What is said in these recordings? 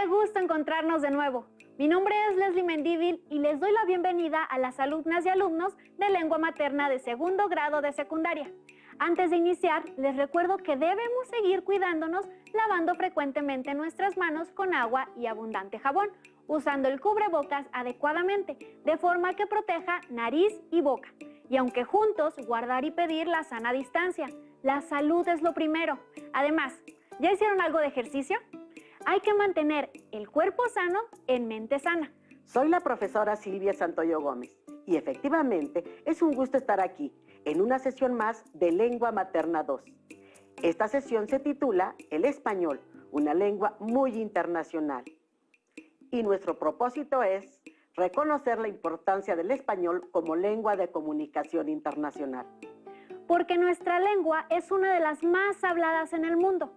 gusto encontrarnos de nuevo. Mi nombre es Leslie Mendívil y les doy la bienvenida a las alumnas y alumnos de lengua materna de segundo grado de secundaria. Antes de iniciar, les recuerdo que debemos seguir cuidándonos lavando frecuentemente nuestras manos con agua y abundante jabón, usando el cubrebocas adecuadamente, de forma que proteja nariz y boca. Y aunque juntos, guardar y pedir la sana distancia. La salud es lo primero. Además, ¿ya hicieron algo de ejercicio? Hay que mantener el cuerpo sano en mente sana. Soy la profesora Silvia Santoyo Gómez y efectivamente es un gusto estar aquí en una sesión más de Lengua Materna 2. Esta sesión se titula El español, una lengua muy internacional. Y nuestro propósito es reconocer la importancia del español como lengua de comunicación internacional. Porque nuestra lengua es una de las más habladas en el mundo.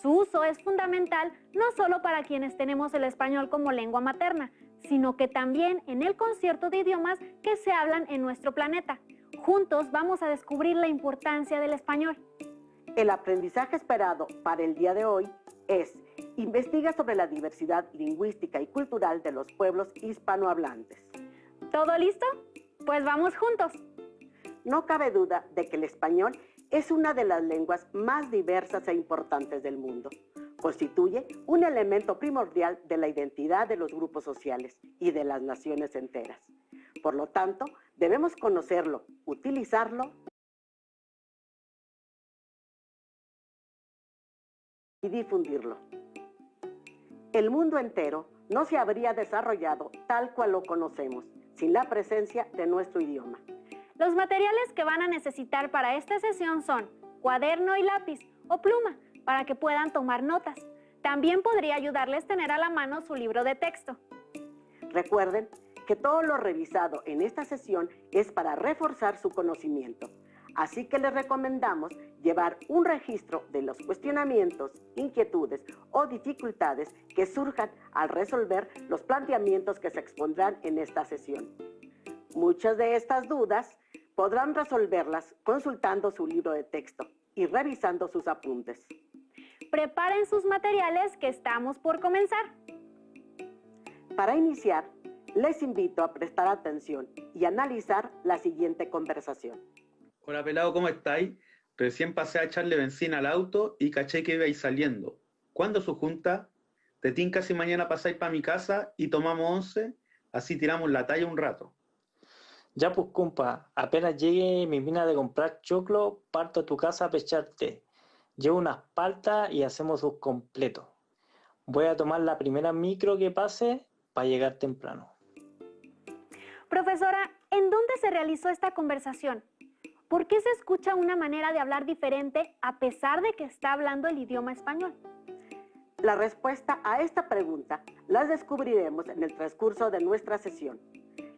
Su uso es fundamental no solo para quienes tenemos el español como lengua materna, sino que también en el concierto de idiomas que se hablan en nuestro planeta. Juntos vamos a descubrir la importancia del español. El aprendizaje esperado para el día de hoy es: investiga sobre la diversidad lingüística y cultural de los pueblos hispanohablantes. ¿Todo listo? Pues vamos juntos. No cabe duda de que el español es una de las lenguas más diversas e importantes del mundo. Constituye un elemento primordial de la identidad de los grupos sociales y de las naciones enteras. Por lo tanto, debemos conocerlo, utilizarlo y difundirlo. El mundo entero no se habría desarrollado tal cual lo conocemos sin la presencia de nuestro idioma. Los materiales que van a necesitar para esta sesión son cuaderno y lápiz o pluma para que puedan tomar notas. También podría ayudarles tener a la mano su libro de texto. Recuerden que todo lo revisado en esta sesión es para reforzar su conocimiento. Así que les recomendamos llevar un registro de los cuestionamientos, inquietudes o dificultades que surjan al resolver los planteamientos que se expondrán en esta sesión. Muchas de estas dudas podrán resolverlas consultando su libro de texto y revisando sus apuntes. Preparen sus materiales que estamos por comenzar. Para iniciar, les invito a prestar atención y analizar la siguiente conversación. Hola pelado, ¿cómo estáis? Recién pasé a echarle benzina al auto y caché que ibais saliendo. ¿Cuándo su junta? ¿Te tinca si mañana pasáis para mi casa y tomamos 11? Así tiramos la talla un rato. Ya pues compa, apenas llegue mi mina de comprar choclo, parto a tu casa a pecharte. Llevo unas paltas y hacemos un completo. Voy a tomar la primera micro que pase para llegar temprano. Profesora, ¿en dónde se realizó esta conversación? ¿Por qué se escucha una manera de hablar diferente a pesar de que está hablando el idioma español? La respuesta a esta pregunta las descubriremos en el transcurso de nuestra sesión.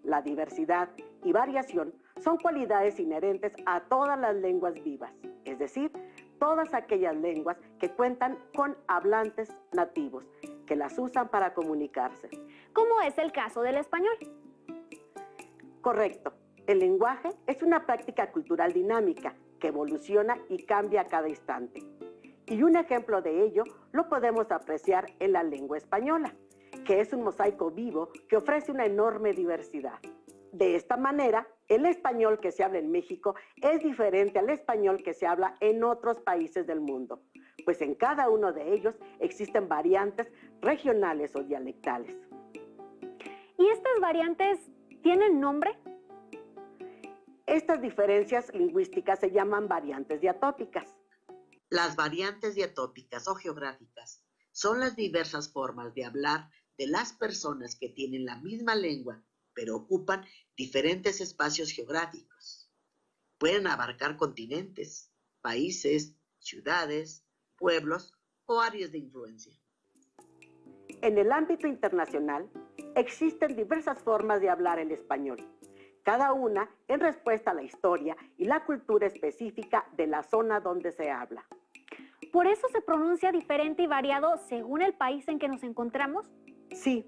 La diversidad y variación son cualidades inherentes a todas las lenguas vivas, es decir, todas aquellas lenguas que cuentan con hablantes nativos, que las usan para comunicarse. ¿Cómo es el caso del español? Correcto. El lenguaje es una práctica cultural dinámica que evoluciona y cambia a cada instante. Y un ejemplo de ello lo podemos apreciar en la lengua española, que es un mosaico vivo que ofrece una enorme diversidad. De esta manera, el español que se habla en México es diferente al español que se habla en otros países del mundo, pues en cada uno de ellos existen variantes regionales o dialectales. ¿Y estas variantes tienen nombre? Estas diferencias lingüísticas se llaman variantes diatópicas. Las variantes diatópicas o geográficas son las diversas formas de hablar de las personas que tienen la misma lengua, pero ocupan diferentes espacios geográficos. Pueden abarcar continentes, países, ciudades, pueblos o áreas de influencia. En el ámbito internacional, existen diversas formas de hablar el español, cada una en respuesta a la historia y la cultura específica de la zona donde se habla. ¿Por eso se pronuncia diferente y variado según el país en que nos encontramos? Sí,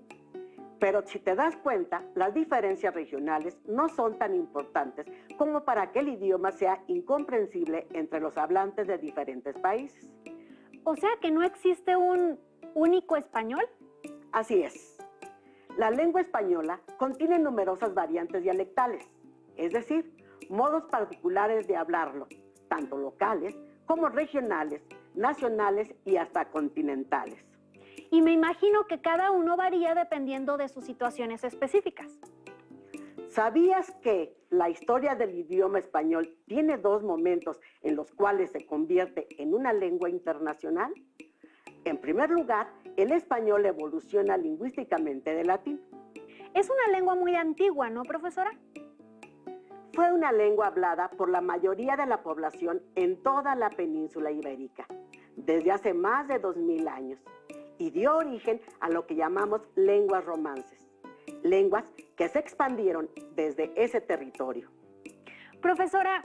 pero si te das cuenta, las diferencias regionales no son tan importantes como para que el idioma sea incomprensible entre los hablantes de diferentes países. O sea que no existe un único español. Así es. La lengua española contiene numerosas variantes dialectales, es decir, modos particulares de hablarlo, tanto locales como regionales, nacionales y hasta continentales. Y me imagino que cada uno varía dependiendo de sus situaciones específicas. ¿Sabías que la historia del idioma español tiene dos momentos en los cuales se convierte en una lengua internacional? En primer lugar, el español evoluciona lingüísticamente del latín. Es una lengua muy antigua, ¿no, profesora? Fue una lengua hablada por la mayoría de la población en toda la península ibérica, desde hace más de 2000 años, y dio origen a lo que llamamos lenguas romances, lenguas que se expandieron desde ese territorio. Profesora,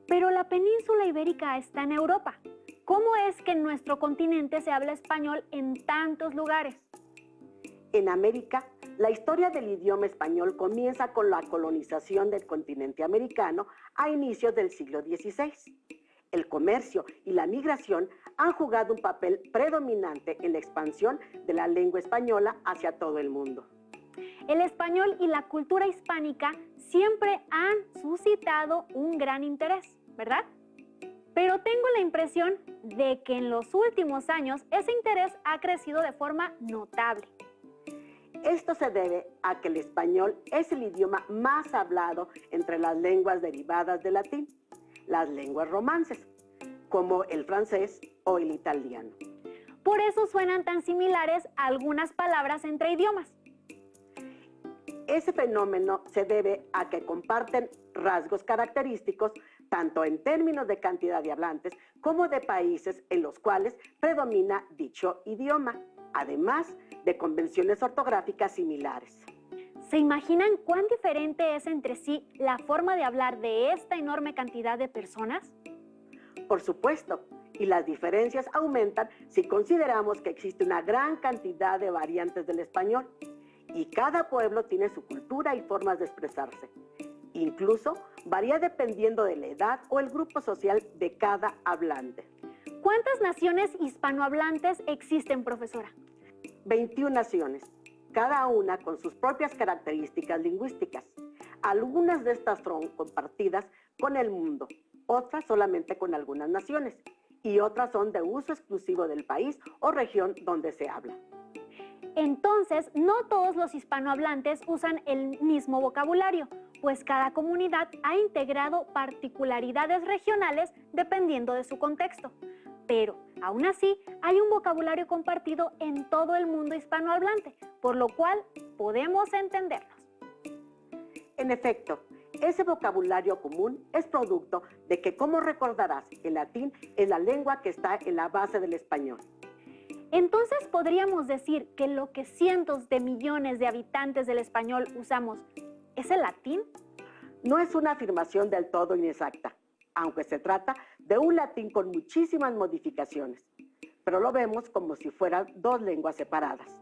pero la península ibérica está en Europa. ¿Cómo es que en nuestro continente se habla español en tantos lugares? En América, la historia del idioma español comienza con la colonización del continente americano a inicios del siglo XVI. El comercio y la migración han jugado un papel predominante en la expansión de la lengua española hacia todo el mundo. El español y la cultura hispánica siempre han suscitado un gran interés, ¿verdad? Pero tengo la impresión de que en los últimos años ese interés ha crecido de forma notable. Esto se debe a que el español es el idioma más hablado entre las lenguas derivadas del latín, las lenguas romances, como el francés o el italiano. Por eso suenan tan similares algunas palabras entre idiomas. Ese fenómeno se debe a que comparten rasgos característicos tanto en términos de cantidad de hablantes como de países en los cuales predomina dicho idioma, además de convenciones ortográficas similares. ¿Se imaginan cuán diferente es entre sí la forma de hablar de esta enorme cantidad de personas? Por supuesto, y las diferencias aumentan si consideramos que existe una gran cantidad de variantes del español y cada pueblo tiene su cultura y formas de expresarse. Incluso varía dependiendo de la edad o el grupo social de cada hablante. ¿Cuántas naciones hispanohablantes existen, profesora? 21 naciones, cada una con sus propias características lingüísticas. Algunas de estas son compartidas con el mundo, otras solamente con algunas naciones, y otras son de uso exclusivo del país o región donde se habla. Entonces, no todos los hispanohablantes usan el mismo vocabulario, pues cada comunidad ha integrado particularidades regionales dependiendo de su contexto. Pero, aún así, hay un vocabulario compartido en todo el mundo hispanohablante, por lo cual podemos entendernos. En efecto, ese vocabulario común es producto de que, como recordarás, el latín es la lengua que está en la base del español. Entonces, ¿podríamos decir que lo que cientos de millones de habitantes del español usamos es el latín? No es una afirmación del todo inexacta, aunque se trata de un latín con muchísimas modificaciones, pero lo vemos como si fueran dos lenguas separadas.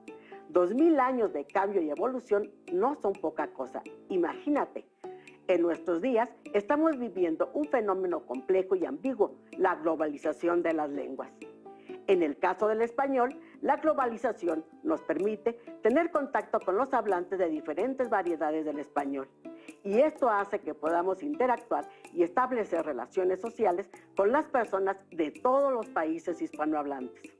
2000 años de cambio y evolución no son poca cosa. Imagínate, en nuestros días estamos viviendo un fenómeno complejo y ambiguo, la globalización de las lenguas. En el caso del español, la globalización nos permite tener contacto con los hablantes de diferentes variedades del español. Y esto hace que podamos interactuar y establecer relaciones sociales con las personas de todos los países hispanohablantes.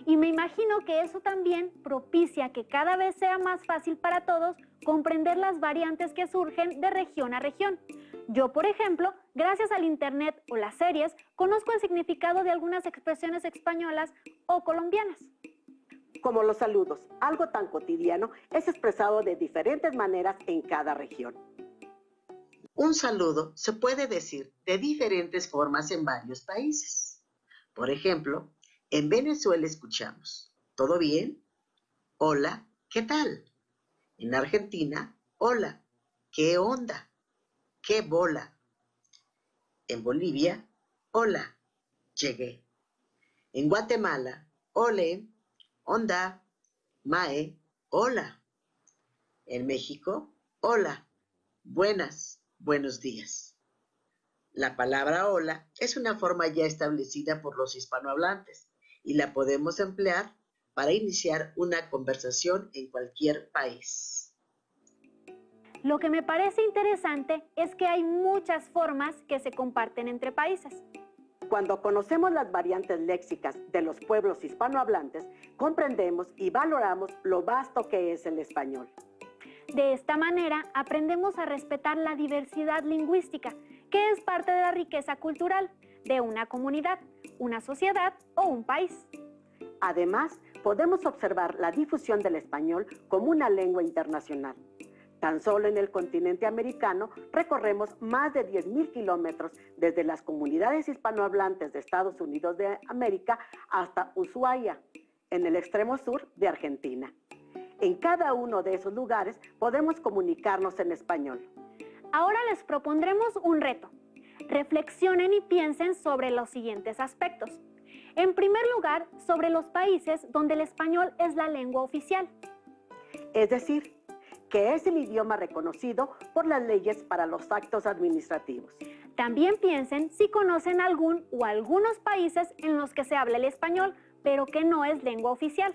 Y me imagino que eso también propicia que cada vez sea más fácil para todos comprender las variantes que surgen de región a región. Yo, por ejemplo, gracias al internet o las series, conozco el significado de algunas expresiones españolas o colombianas. Como los saludos, algo tan cotidiano es expresado de diferentes maneras en cada región. Un saludo se puede decir de diferentes formas en varios países. Por ejemplo, en Venezuela escuchamos, ¿todo bien? Hola, ¿qué tal? En Argentina, hola, ¿qué onda? ¿Qué bola? En Bolivia, hola, llegué. En Guatemala, ole, onda, mae, hola. En México, hola, buenas, buenos días. La palabra hola es una forma ya establecida por los hispanohablantes y la podemos emplear para iniciar una conversación en cualquier país. Lo que me parece interesante es que hay muchas formas que se comparten entre países. Cuando conocemos las variantes léxicas de los pueblos hispanohablantes, comprendemos y valoramos lo vasto que es el español. De esta manera, aprendemos a respetar la diversidad lingüística, que es parte de la riqueza cultural de una comunidad, una sociedad o un país. Además, podemos observar la difusión del español como una lengua internacional. Tan solo en el continente americano recorremos más de 10,000 kilómetros desde las comunidades hispanohablantes de Estados Unidos de América hasta Ushuaia, en el extremo sur de Argentina. En cada uno de esos lugares podemos comunicarnos en español. Ahora les propondremos un reto. Reflexionen y piensen sobre los siguientes aspectos. En primer lugar, sobre los países donde el español es la lengua oficial. Es decir, que es el idioma reconocido por las leyes para los actos administrativos. También piensen si conocen algún o algunos países en los que se habla el español, pero que no es lengua oficial.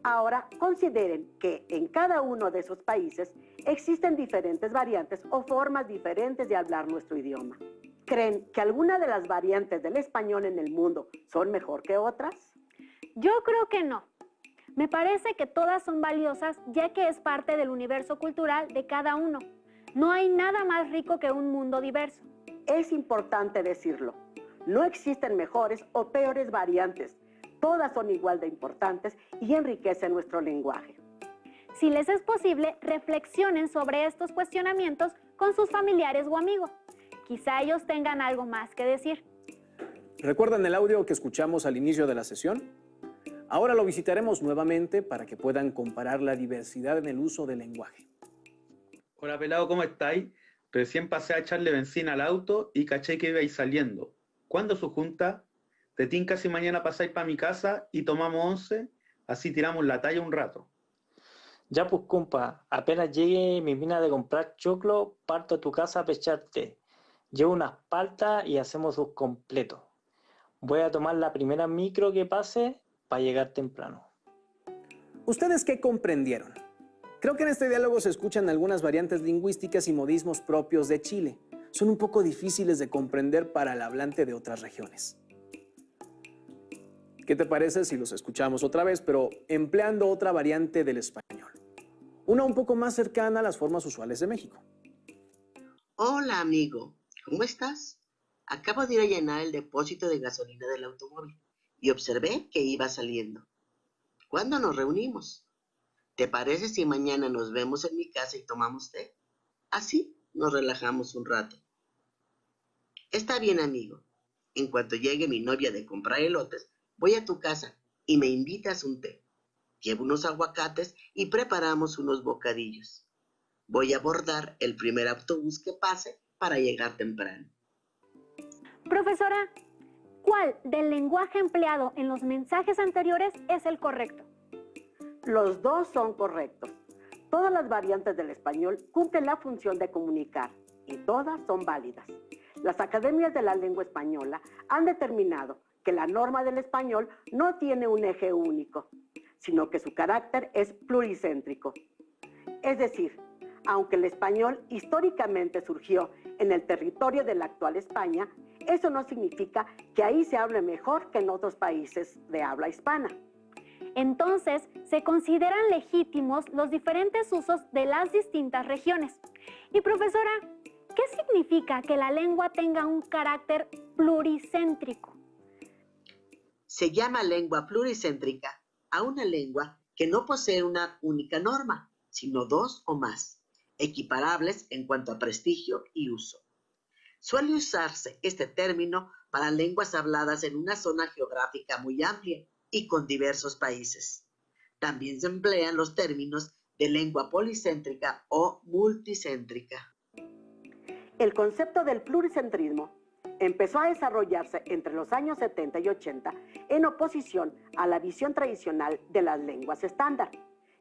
Ahora consideren que en cada uno de esos países existen diferentes variantes o formas diferentes de hablar nuestro idioma. ¿Creen que alguna de las variantes del español en el mundo son mejor que otras? Yo creo que no. Me parece que todas son valiosas ya que es parte del universo cultural de cada uno. No hay nada más rico que un mundo diverso. Es importante decirlo. No existen mejores o peores variantes. Todas son igual de importantes y enriquecen nuestro lenguaje. Si les es posible, reflexionen sobre estos cuestionamientos con sus familiares o amigos. Quizá ellos tengan algo más que decir. ¿Recuerdan el audio que escuchamos al inicio de la sesión? Ahora lo visitaremos nuevamente para que puedan comparar la diversidad en el uso del lenguaje. Hola pelado, ¿cómo estáis? Recién pasé a echarle benzina al auto y caché que ibais saliendo. ¿Cuándo su junta? Te tinca si mañana pasáis para mi casa y tomamos 11, así tiramos la talla un rato. Ya pues compa, apenas llegue mi mina de comprar choclo, parto a tu casa a pecharte. Llevo unas paltas y hacemos sus completos. Voy a tomar la primera micro que pase para llegar temprano. ¿Ustedes qué comprendieron? Creo que en este diálogo se escuchan algunas variantes lingüísticas y modismos propios de Chile. Son un poco difíciles de comprender para el hablante de otras regiones. ¿Qué te parece si los escuchamos otra vez, pero empleando otra variante del español? Una un poco más cercana a las formas usuales de México. Hola amigo, ¿cómo estás? Acabo de ir a llenar el depósito de gasolina del automóvil y observé que iba saliendo. ¿Cuándo nos reunimos? ¿Te parece si mañana nos vemos en mi casa y tomamos té? Así nos relajamos un rato. Está bien, amigo. En cuanto llegue mi novia de comprar elotes, voy a tu casa y me invitas un té. Llevo unos aguacates y preparamos unos bocadillos. Voy a abordar el primer autobús que pase para llegar temprano. Profesora, ¿cuál del lenguaje empleado en los mensajes anteriores es el correcto? Los dos son correctos. Todas las variantes del español cumplen la función de comunicar y todas son válidas. Las academias de la lengua española han determinado que la norma del español no tiene un eje único, sino que su carácter es pluricéntrico. Es decir, aunque el español históricamente surgió en el territorio de la actual España, eso no significa que ahí se hable mejor que en otros países de habla hispana. Entonces, se consideran legítimos los diferentes usos de las distintas regiones. Y profesora, ¿qué significa que la lengua tenga un carácter pluricéntrico? Se llama lengua pluricéntrica a una lengua que no posee una única norma, sino dos o más, equiparables en cuanto a prestigio y uso. Suele usarse este término para lenguas habladas en una zona geográfica muy amplia y con diversos países. También se emplean los términos de lengua policéntrica o multicéntrica. El concepto del pluricentrismo empezó a desarrollarse entre los años 70 y 80 en oposición a la visión tradicional de las lenguas estándar,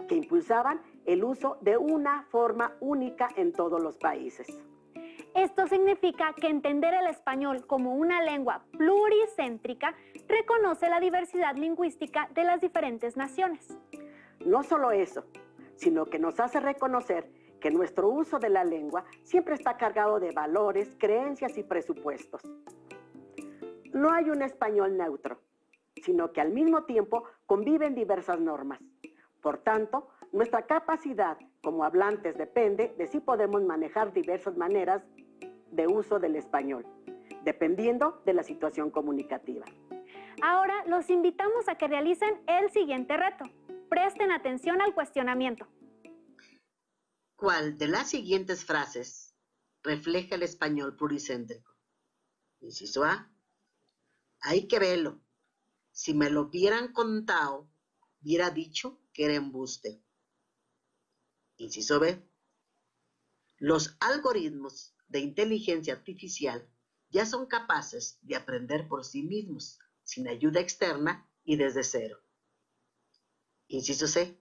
que impulsaban el uso de una forma única en todos los países. Esto significa que entender el español como una lengua pluricéntrica reconoce la diversidad lingüística de las diferentes naciones. No solo eso, sino que nos hace reconocer que nuestro uso de la lengua siempre está cargado de valores, creencias y presupuestos. No hay un español neutro, sino que al mismo tiempo conviven diversas normas. Por tanto, nuestra capacidad como hablantes depende de si podemos manejar diversas maneras de uso del español, dependiendo de la situación comunicativa. Ahora los invitamos a que realicen el siguiente reto. Presten atención al cuestionamiento. ¿Cuál de las siguientes frases refleja el español pluricéntrico? Inciso A. Hay que verlo. Si me lo hubieran contado, hubiera dicho que era embuste. Inciso B. Los algoritmos de inteligencia artificial ya son capaces de aprender por sí mismos, sin ayuda externa y desde cero. Inciso C.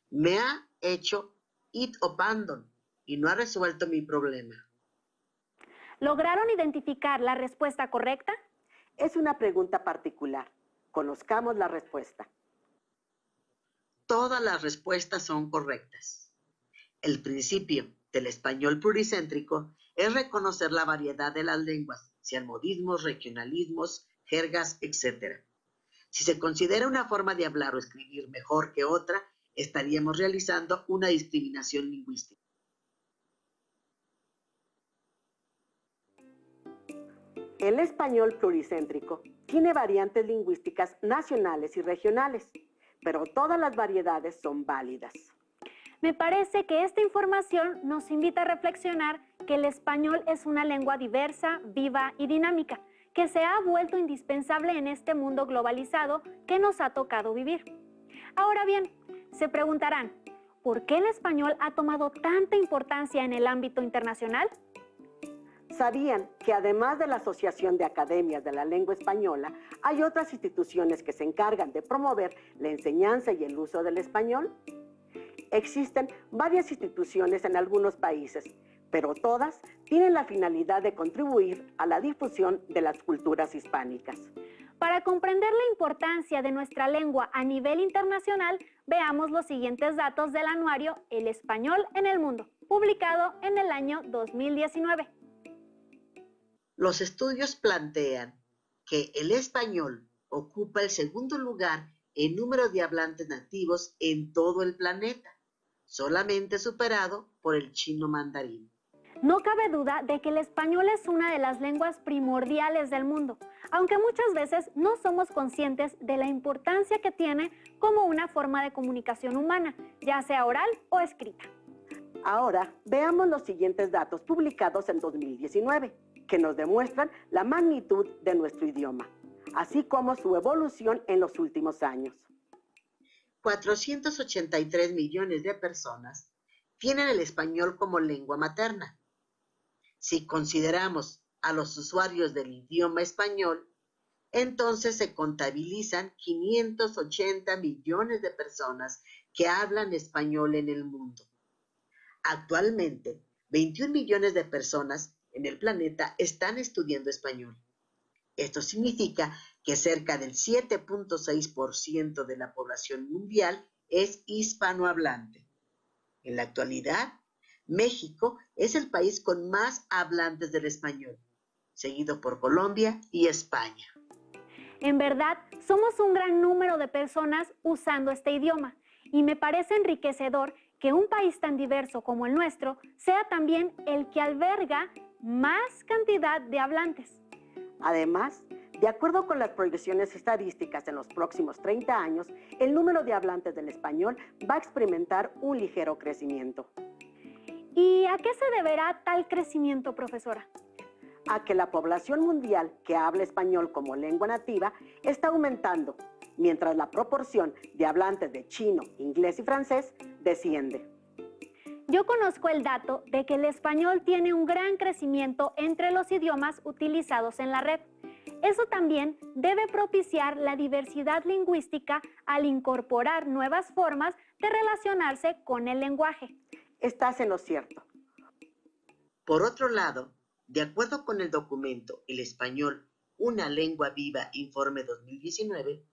Me ha hecho it abandon y no ha resuelto mi problema. ¿Lograron identificar la respuesta correcta? Es una pregunta particular. Conozcamos la respuesta. Todas las respuestas son correctas. El principio del español pluricéntrico es reconocer la variedad de las lenguas, sean modismos, regionalismos, jergas, etc. Si se considera una forma de hablar o escribir mejor que otra, estaríamos realizando una discriminación lingüística. El español pluricéntrico tiene variantes lingüísticas nacionales y regionales, pero todas las variedades son válidas. Me parece que esta información nos invita a reflexionar que el español es una lengua diversa, viva y dinámica, que se ha vuelto indispensable en este mundo globalizado que nos ha tocado vivir. Ahora bien, se preguntarán, ¿por qué el español ha tomado tanta importancia en el ámbito internacional? ¿Sabían que además de la Asociación de Academias de la Lengua Española, hay otras instituciones que se encargan de promover la enseñanza y el uso del español? Existen varias instituciones en algunos países, pero todas tienen la finalidad de contribuir a la difusión de las culturas hispánicas. Para comprender la importancia de nuestra lengua a nivel internacional, veamos los siguientes datos del anuario El Español en el Mundo, publicado en el año 2019. Los estudios plantean que el español ocupa el segundo lugar en número de hablantes nativos en todo el planeta, solamente superado por el chino mandarín. No cabe duda de que el español es una de las lenguas primordiales del mundo, aunque muchas veces no somos conscientes de la importancia que tiene como una forma de comunicación humana, ya sea oral o escrita. Ahora, veamos los siguientes datos publicados en 2019, que nos demuestran la magnitud de nuestro idioma, así como su evolución en los últimos años. 483 millones de personas tienen el español como lengua materna. Si consideramos a los usuarios del idioma español, entonces se contabilizan 580 millones de personas que hablan español en el mundo. Actualmente, 21 millones de personas en el planeta están estudiando español. Esto significa que cerca del 7.6% de la población mundial es hispanohablante. En la actualidad, México es el país con más hablantes del español, seguido por Colombia y España. En verdad, somos un gran número de personas usando este idioma y me parece enriquecedor que un país tan diverso como el nuestro sea también el que alberga más cantidad de hablantes. Además, de acuerdo con las proyecciones estadísticas en los próximos 30 años, el número de hablantes del español va a experimentar un ligero crecimiento. ¿Y a qué se deberá tal crecimiento, profesora? A que la población mundial que habla español como lengua nativa está aumentando, mientras la proporción de hablantes de chino, inglés y francés desciende. Yo conozco el dato de que el español tiene un gran crecimiento entre los idiomas utilizados en la red. Eso también debe propiciar la diversidad lingüística al incorporar nuevas formas de relacionarse con el lenguaje. Estás en lo cierto. Por otro lado, de acuerdo con el documento El español, una lengua viva, informe 2019,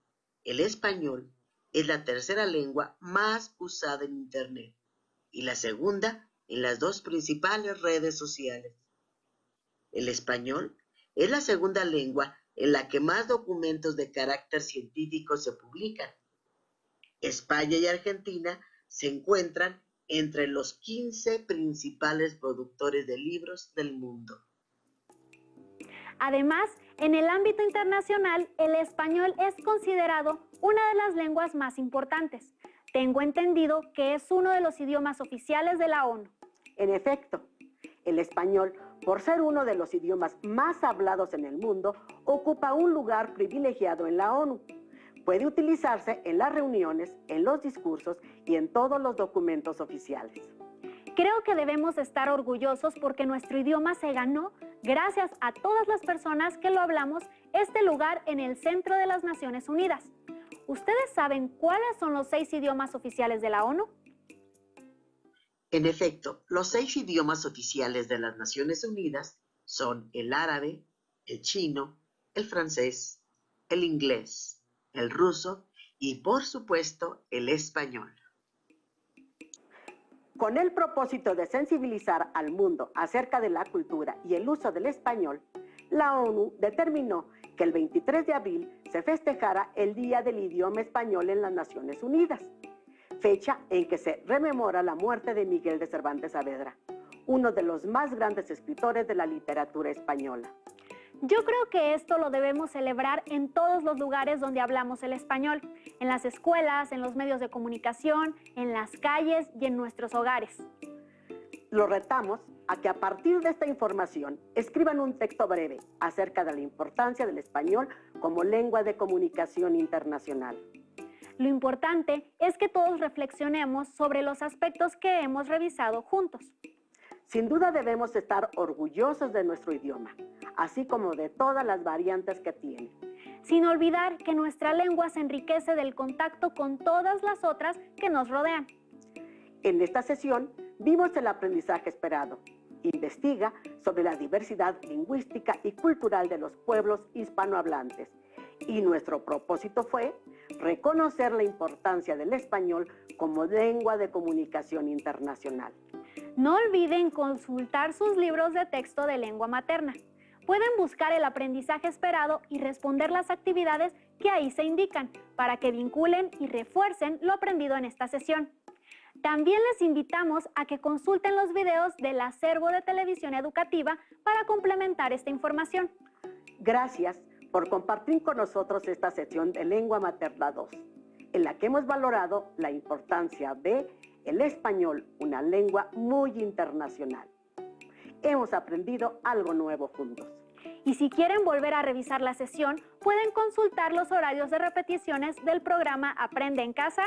el español es la tercera lengua más usada en Internet y la segunda en las dos principales redes sociales. El español es la segunda lengua en la que más documentos de carácter científico se publican. España y Argentina se encuentran entre los 15 principales productores de libros del mundo. Además, en el ámbito internacional, el español es considerado una de las lenguas más importantes. Tengo entendido que es uno de los idiomas oficiales de la ONU. En efecto, el español, por ser uno de los idiomas más hablados en el mundo, ocupa un lugar privilegiado en la ONU. Puede utilizarse en las reuniones, en los discursos y en todos los documentos oficiales. Creo que debemos estar orgullosos porque nuestro idioma se ganó, gracias a todas las personas que lo hablamos, este lugar en el centro de las Naciones Unidas. ¿Ustedes saben cuáles son los 6 idiomas oficiales de la ONU? En efecto, los 6 idiomas oficiales de las Naciones Unidas son el árabe, el chino, el francés, el inglés, el ruso y, por supuesto, el español. Con el propósito de sensibilizar al mundo acerca de la cultura y el uso del español, la ONU determinó que el 23 de abril se festejara el Día del Idioma Español en las Naciones Unidas, fecha en que se rememora la muerte de Miguel de Cervantes Saavedra, uno de los más grandes escritores de la literatura española. Yo creo que esto lo debemos celebrar en todos los lugares donde hablamos el español, en las escuelas, en los medios de comunicación, en las calles y en nuestros hogares. Los retamos a que a partir de esta información escriban un texto breve acerca de la importancia del español como lengua de comunicación internacional. Lo importante es que todos reflexionemos sobre los aspectos que hemos revisado juntos. Sin duda debemos estar orgullosos de nuestro idioma, así como de todas las variantes que tiene. Sin olvidar que nuestra lengua se enriquece del contacto con todas las otras que nos rodean. En esta sesión vimos el aprendizaje esperado. Investiga sobre la diversidad lingüística y cultural de los pueblos hispanohablantes. Y nuestro propósito fue reconocer la importancia del español como lengua de comunicación internacional. No olviden consultar sus libros de texto de lengua materna. Pueden buscar el aprendizaje esperado y responder las actividades que ahí se indican para que vinculen y refuercen lo aprendido en esta sesión. También les invitamos a que consulten los videos del acervo de televisión educativa para complementar esta información. Gracias por compartir con nosotros esta sección de Lengua Materna 2, en la que hemos valorado la importancia de el español, una lengua muy internacional. Hemos aprendido algo nuevo juntos. Y si quieren volver a revisar la sesión, pueden consultar los horarios de repeticiones del programa Aprende en Casa